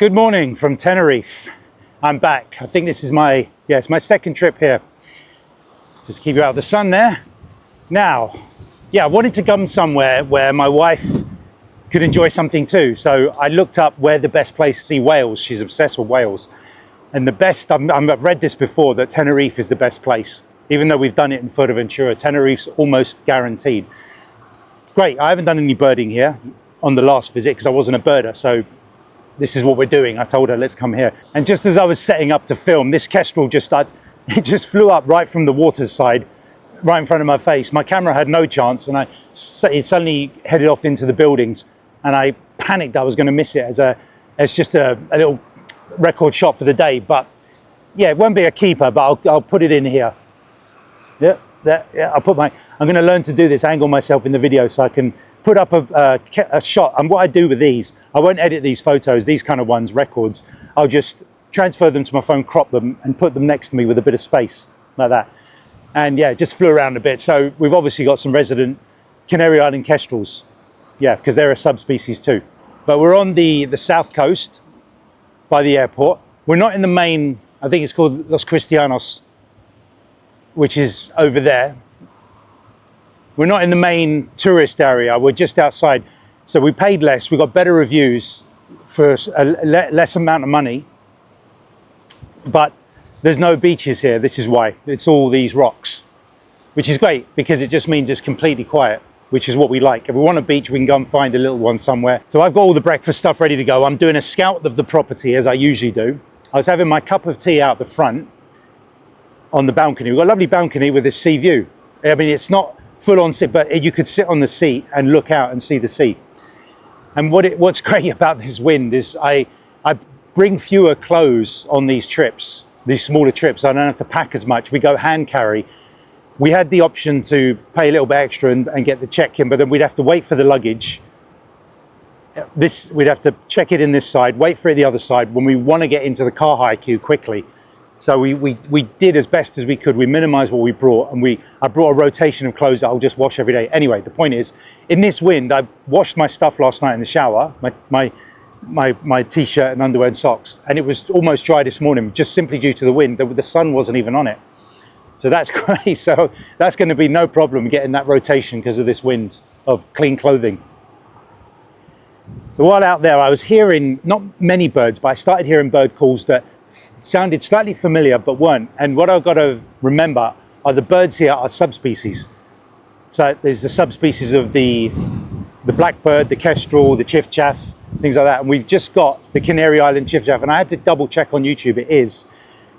Good morning from Tenerife. I'm back. I think this is it's my second trip here. Just keep you out of the sun there. Now, I wanted to come somewhere where my wife could enjoy something too. So I looked up where the best place to see whales. She's obsessed with whales. And the best, I've read this before, that Tenerife is the best place. Even though we've done it in Fuerteventura, Tenerife's almost guaranteed. Great, I haven't done any birding here on the last visit because I wasn't a birder. So this is what we're doing. I told her, let's come here. And just as I was setting up to film, this kestrel it just flew up right from the water's side, right in front of my face. My camera had no chance, and it suddenly headed off into the buildings, and I panicked I was going to miss it as just a little record shot for the day. But yeah, it won't be a keeper, but I'll put it in here. I'm going to learn to do this, angle myself in the video so I can put up a shot. And what I do with these, I won't edit these photos, these kind of ones, records. I'll just transfer them to my phone, crop them, and put them next to me with a bit of space, like that. And yeah, just flew around a bit. So we've obviously got some resident Canary Island kestrels. Yeah, because they're a subspecies too. But we're on the south coast by the airport. We're not in the main, I think it's called Los Cristianos, which is over there. We're not in the main tourist area, we're just outside. So we paid less, we got better reviews for a less amount of money, but there's no beaches here. This is why. It's all these rocks, which is great because it just means it's completely quiet, which is what we like. If we want a beach, we can go and find a little one somewhere. So I've got all the breakfast stuff ready to go. I'm doing a scout of the property as I usually do. I was having my cup of tea out the front on the balcony. We've got a lovely balcony with this sea view. I mean, it's not full on sit, but you could sit on the seat and look out and see the sea. And what's great about this wind is I bring fewer clothes on these trips, these smaller trips. I don't have to pack as much. We go hand carry. We had the option to pay a little bit extra and get the check-in, but then we'd have to wait for the luggage. We'd have to check it in this side, wait for it the other side when we want to get into the car hire queue quickly. So we did as best as we could. We minimized what we brought, and I brought a rotation of clothes that I'll just wash every day. Anyway, the point is, in this wind, I washed my stuff last night in the shower, my t-shirt and underwear and socks, and it was almost dry this morning, just simply due to the wind. The sun wasn't even on it. So that's great. So that's going to be no problem getting that rotation because of this wind of clean clothing. So while out there, I was hearing not many birds, but I started hearing bird calls that sounded slightly familiar but weren't. And what I've got to remember are the birds here are subspecies. So there's the subspecies of the blackbird, the kestrel, the chiffchaff, things like that. And we've just got the Canary Island chiffchaff, and I had to double check on YouTube. It is,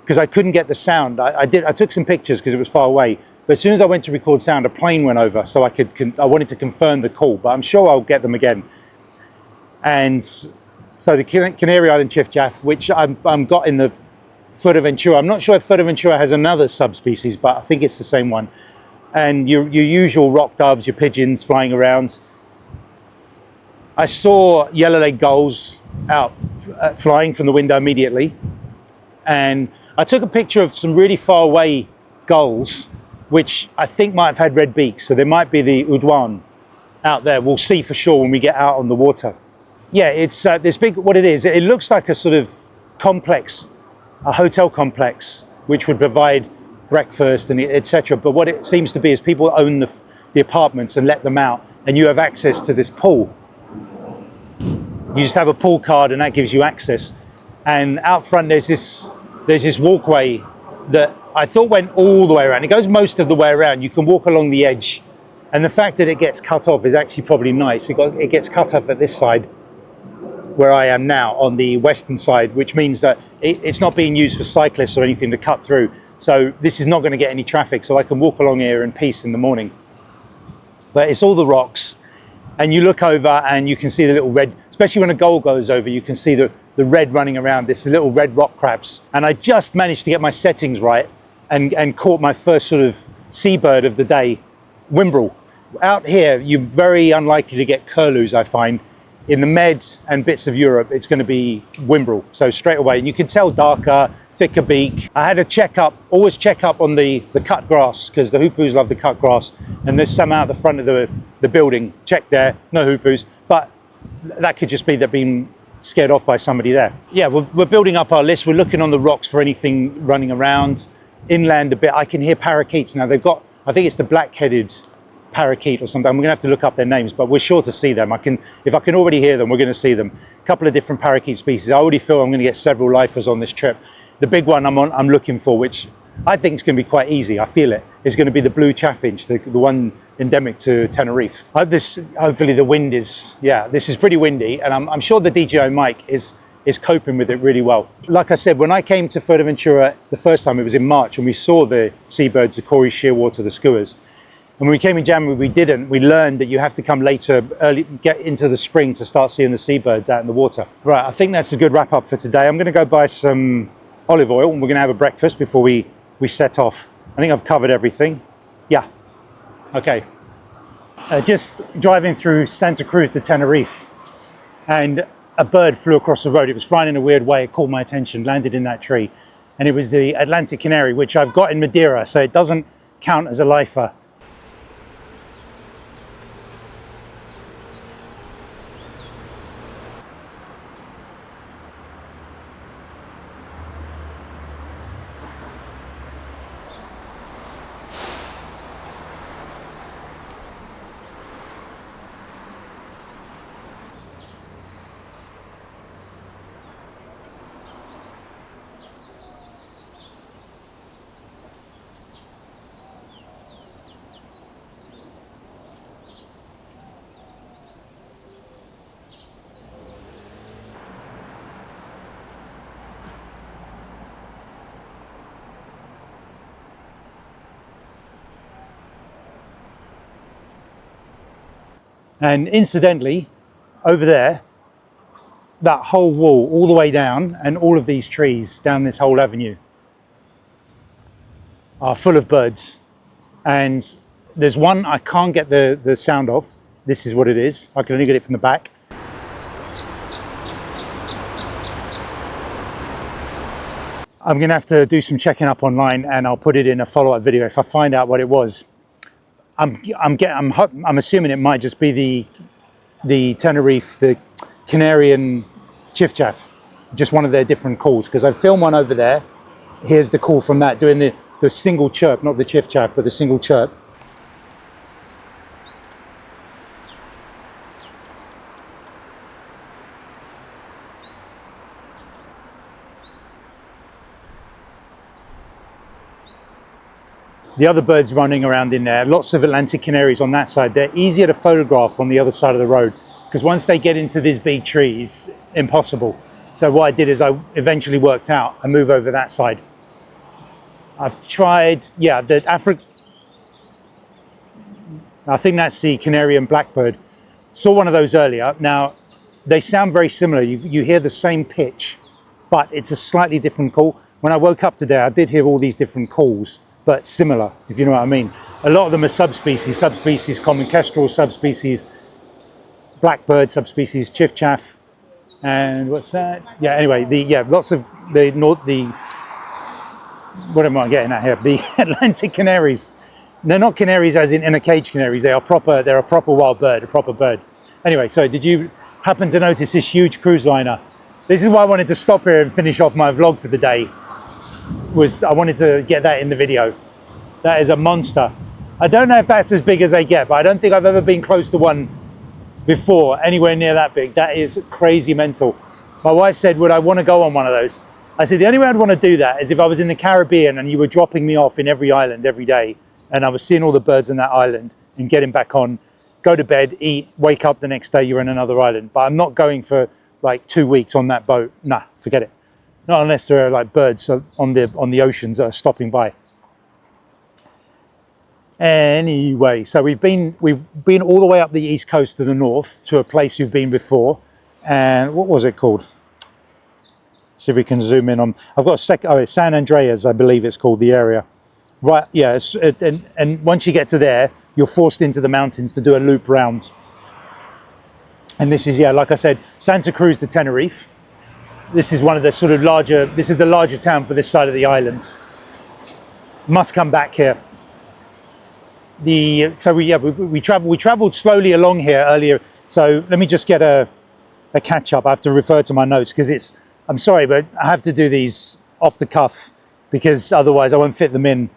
because I couldn't get the sound. I took some pictures because it was far away, but as soon as I went to record sound, a plane went over, so I wanted to confirm the call, but I'm sure I'll get them again. And so the Canary Island chiffchaff, which I'm got in the Fuerteventura. I'm not sure if Fuerteventura has another subspecies, but I think it's the same one. And your usual rock doves, your pigeons flying around. I saw yellow-legged gulls out flying from the window immediately. And I took a picture of some really far away gulls, which I think might have had red beaks. So there might be the Udwan out there. We'll see for sure when we get out on the water. Yeah, it's this big, what it is, it looks like a sort of complex, a hotel complex, which would provide breakfast and etc. But what it seems to be is people own the apartments and let them out, and you have access to this pool. You just have a pool card and that gives you access. And out front there's this walkway that I thought went all the way around. It goes most of the way around. You can walk along the edge, and the fact that it gets cut off is actually probably nice. It gets cut off at this side where I am now on the western side, which means that it's not being used for cyclists or anything to cut through. So this is not going to get any traffic, so I can walk along here in peace in the morning. But it's all the rocks, and you look over and you can see the little red, especially when a gull goes over, you can see the red running around, this little red rock crabs. And I just managed to get my settings right and caught my first sort of seabird of the day, whimbrel. Out here, you're very unlikely to get curlews, I find. In the Med and bits of Europe, it's going to be whimbrel. So straight away, and you can tell darker, thicker beak. I had to always check up on the cut grass, because the hoopoes love the cut grass. And there's some out the front of the building. Check there, no hoopoes. But that could just be they've been scared off by somebody there. Yeah, we're building up our list. We're looking on the rocks for anything running around. Inland a bit, I can hear parakeets. Now they've got, I think it's the black-headed parakeet or something. We're gonna have to look up their names, but we're sure to see them. If I can already hear them, we're gonna see them. A couple of different parakeet species. I already feel I'm gonna get several lifers on this trip. The big one I'm looking for, which I think is gonna be quite easy, I feel it, is gonna be the blue chaffinch, the one endemic to Tenerife. Hopefully the wind is, yeah, this is pretty windy, and I'm sure the DJI mic is coping with it really well. Like I said, when I came to Fuerteventura the first time, it was in March, and we saw the seabirds, the Cory shearwater, the skuas. And when we came in January, we didn't. We learned that you have to come later, early, get into the spring to start seeing the seabirds out in the water. Right, I think that's a good wrap up for today. I'm gonna go buy some olive oil, and we're gonna have a breakfast before we set off. I think I've covered everything. Yeah, okay. Just driving through Santa Cruz de Tenerife, and a bird flew across the road. It was flying in a weird way. It caught my attention, landed in that tree. And it was the Atlantic canary, which I've got in Madeira, so it doesn't count as a lifer. And incidentally, over there, that whole wall all the way down, and all of these trees down this whole avenue are full of birds. And there's one I can't get the sound of. This is what it is. I can only get it from the back. I'm gonna have to do some checking up online, and I'll put it in a follow-up video if I find out what it was. I'm assuming it might just be the Tenerife, the Canary and Chiffchaff, just one of their different calls, because I filmed one over there. Here's the call from that, doing the single chirp, not the Chiffchaff, but the single chirp. The other birds running around in there, lots of Atlantic canaries on that side. They're easier to photograph on the other side of the road, because once they get into these big trees, impossible. So what I did is I eventually worked out I move over that side. I've tried, yeah, I think that's the canary and blackbird. Saw one of those earlier. Now, they sound very similar. You hear the same pitch, but it's a slightly different call. When I woke up today, I did hear all these different calls, but similar, if you know what I mean. A lot of them are subspecies, common kestrel, subspecies, blackbird, subspecies, chiffchaff, and what's that? Yeah, anyway, lots of what am I getting at here? The Atlantic canaries. They're not canaries as in a cage canaries, they're a proper wild bird, a proper bird. Anyway, so did you happen to notice this huge cruise liner? This is why I wanted to stop here and finish off my vlog for the day. I wanted to get that in the video. That is a monster. I don't know if that's as big as they get, but I don't think I've ever been close to one before, anywhere near that big. That is crazy mental. My wife said, would I want to go on one of those? I said, the only way I'd want to do that is if I was in the Caribbean and you were dropping me off in every island every day, and I was seeing all the birds on that island and getting back on, go to bed, eat, wake up the next day, you're in another island. But I'm not going for like 2 weeks on that boat. Nah, forget it. Not unless there are like birds on the oceans that are stopping by. Anyway, so we've been all the way up the east coast to the north to a place you've been before, and what was it called? See if we can zoom in on. I've got it's San Andreas, I believe it's called, the area. Right, yeah, and once you get to there, you're forced into the mountains to do a loop round. And this is, yeah, like I said, Santa Cruz de Tenerife. This is one of the sort of larger, this is the larger town for this side of the island. Must come back here. We traveled slowly along here earlier. So let me just get a a catch up. I have to refer to my notes because I'm sorry, but I have to do these off the cuff because otherwise I won't fit them in.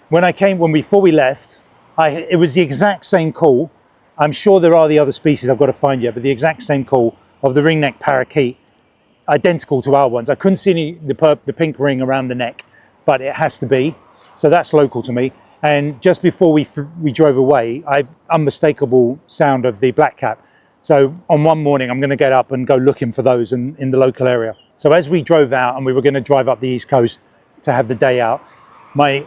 Before we left, it was the exact same call. I'm sure there are the other species I've got to find yet, but the exact same call of the ringneck parakeet, identical to our ones. I couldn't see the pink ring around the neck, but it has to be. So that's local to me. And just before we drove away, unmistakable sound of the blackcap. So on one morning, I'm going to get up and go looking for those in the local area. So as we drove out and we were going to drive up the East Coast to have the day out,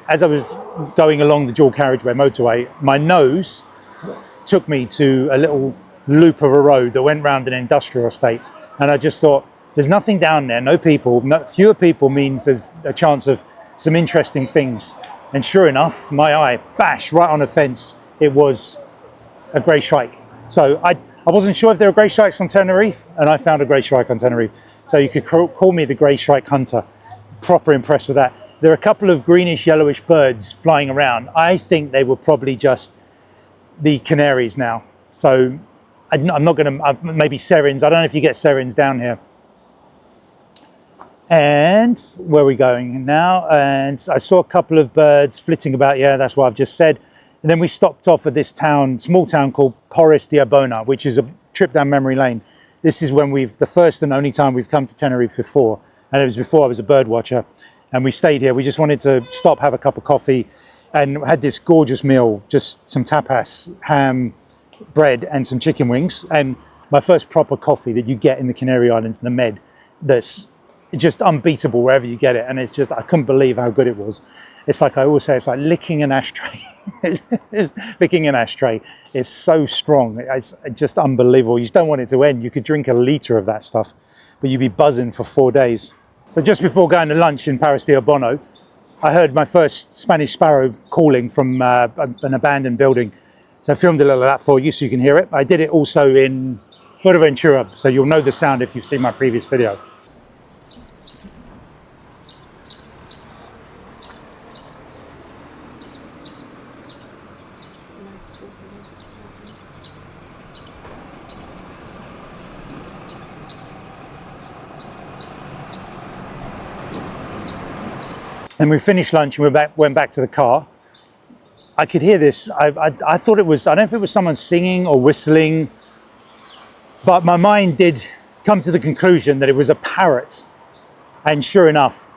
as I was going along the dual carriageway motorway, my nose took me to a little loop of a road that went round an industrial estate. And I just thought, there's nothing down there, no people. Fewer people means there's a chance of some interesting things. And sure enough, my eye, bash, right on a fence, it was a grey shrike. So I wasn't sure if there were grey shrikes on Tenerife, and I found a grey shrike on Tenerife. So you could call me the grey shrike hunter. Proper impressed with that. There are a couple of greenish yellowish birds flying around. I think they were probably just the canaries now. So I'm not going to, maybe serins. I don't know if you get serins down here. And where are we going now? And I saw a couple of birds flitting about. Yeah, that's what I've just said. And then we stopped off at this small town called Porres de Abona, which is a trip down memory lane. This is the first and only time we've come to Tenerife before. And it was before I was a bird watcher. And we stayed here. We just wanted to stop, have a cup of coffee, and had this gorgeous meal, just some tapas, ham, bread, and some chicken wings. And my first proper coffee that you get in the Canary Islands, the Med, that's just unbeatable wherever you get it. And it's just, I couldn't believe how good it was. It's like I always say, it's like licking an ashtray. Licking an ashtray is so strong. It's just unbelievable. You just don't want it to end. You could drink a litre of that stuff, but you'd be buzzing for 4 days. So just before going to lunch in Paris de Abono, I heard my first Spanish sparrow calling from an abandoned building. So I filmed a little of that for you so you can hear it. I did it also in Fuerteventura, so you'll know the sound if you've seen my previous video. And we finished lunch and we went back to the car. I could hear this. I thought it was, I don't know if it was someone singing or whistling, but my mind did come to the conclusion that it was a parrot. And sure enough,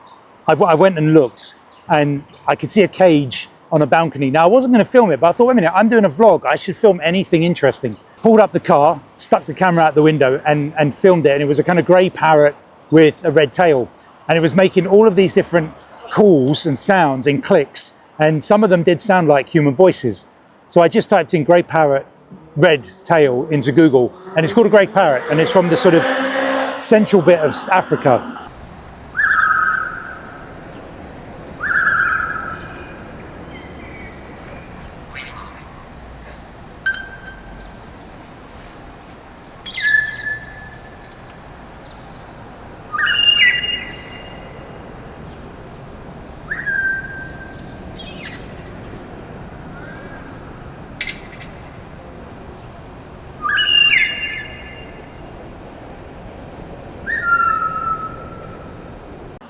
I went and looked and I could see a cage on a balcony. Now I wasn't going to film it, but I thought, wait a minute, I'm doing a vlog. I should film anything interesting. Pulled up the car, stuck the camera out the window and filmed it. And it was a kind of grey parrot with a red tail. And it was making all of these different calls and sounds in clicks, and some of them did sound like human voices. So I just typed in grey parrot red tail into Google, and it's called a grey parrot, and it's from the sort of central bit of Africa.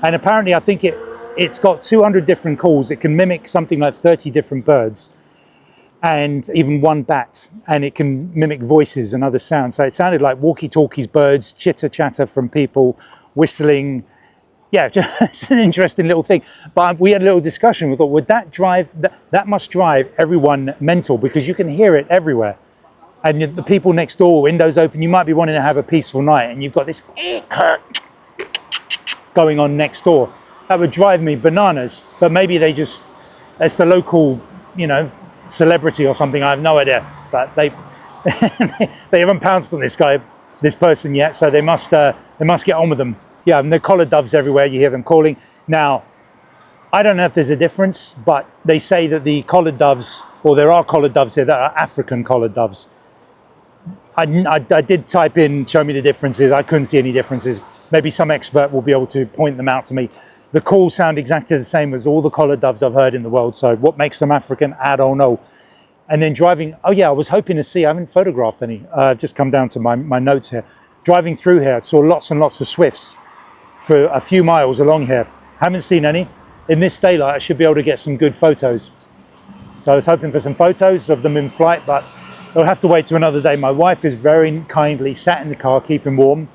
And apparently I think it's got 200 different calls. It can mimic something like 30 different birds and even one bat, and it can mimic voices and other sounds. So it sounded like walkie-talkies, birds, chitter-chatter from people, whistling. Yeah, it's an interesting little thing. But we had a little discussion. We thought, would that drive, that must drive everyone mental, because you can hear it everywhere. And the people next door, windows open, you might be wanting to have a peaceful night and you've got this going on next door. That would drive me bananas. But maybe it's the local, celebrity or something. I have no idea. But they they haven't pounced on this person yet, so they must get on with them. Yeah, and there are collared doves everywhere. You hear them calling. Now, I don't know if there's a difference, but they say that the collared doves, or there are collared doves here that are African collared doves. I did type in, show me the differences. I couldn't see any differences. Maybe some expert will be able to point them out to me. The calls sound exactly the same as all the collared doves I've heard in the world. So what makes them African, I don't know. And then driving, oh yeah, I was hoping to see, I haven't photographed any. I've just come down to my notes here. driving through here, I saw lots and lots of swifts for a few miles along here. Haven't seen any. In this daylight, I should be able to get some good photos. So I was hoping for some photos of them in flight, but I'll have to wait till another day. My wife is very kindly sat in the car, keeping warm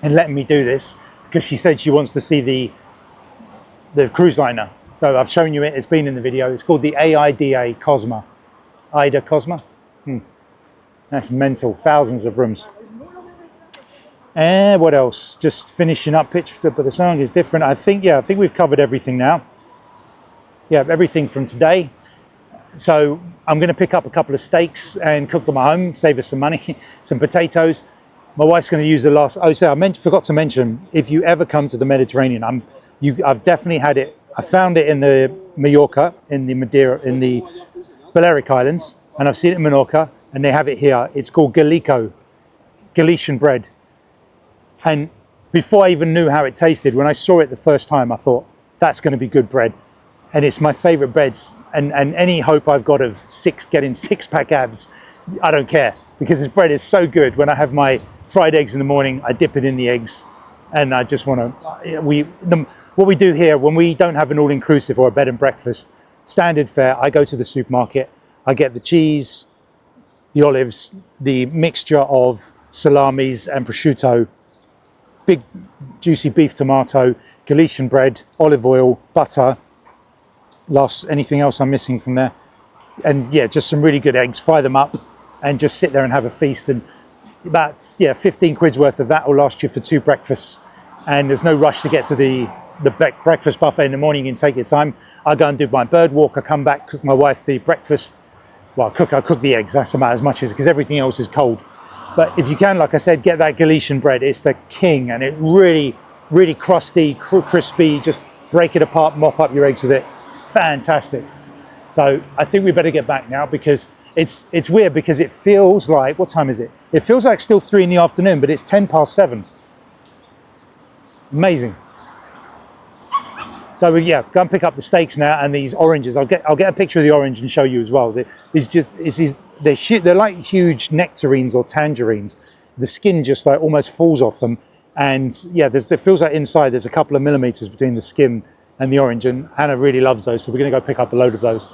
and letting me do this, because she said she wants to see the cruise liner. So I've shown you it, it's been in the video. It's called the AIDA Cosma. AIDA Cosma? That's mental, thousands of rooms. And what else? Just finishing up pitch, but the song is different. I think we've covered everything now. Yeah, everything from today. So I'm going to pick up a couple of steaks and cook them at home, save us some money, some potatoes. My wife's going to use the last, forgot to mention, if you ever come to the Mediterranean, I've definitely had it. I found it in the Mallorca, in the Madeira, in the Balearic Islands, and I've seen it in Menorca, and they have it here. It's called Galician bread. And before I even knew how it tasted, when I saw it the first time, I thought, that's going to be good bread. And it's my favorite breads. And any hope I've got of getting six-pack abs, I don't care, because this bread is so good. When I have my fried eggs in the morning, I dip it in the eggs, and I just want to, what we do here, when we don't have an all-inclusive or a bed and breakfast, standard fare, I go to the supermarket, I get the cheese, the olives, the mixture of salamis and prosciutto, big juicy beef tomato, Galician bread, olive oil, butter, anything else I'm missing from there, and yeah, just some really good eggs, fry them up and just sit there and have a feast. And about 15 quid's worth of that will last you for 2 breakfasts, and there's no rush to get to the breakfast buffet in the morning. You can take your time. I go and do my bird walk, I come back, cook my wife the breakfast. Well, I cook the eggs, that's about as much as, because everything else is cold. But if you can, like I said, get that Galician bread. It's the king, and it really, really crusty, crispy. Just break it apart, mop up your eggs with it. Fantastic. So I think we better get back now, because it's weird, because it feels like, what time is it? It feels like still 3 in the afternoon, but it's 7:10. Amazing. So yeah, go and pick up the steaks now and these oranges. I'll get a picture of the orange and show you as well. They're like huge nectarines or tangerines. The skin just like almost falls off them, and yeah, it feels like inside there's a couple of millimeters between the skin and the orange. And Hannah really loves those, so we're going to go pick up a load of those.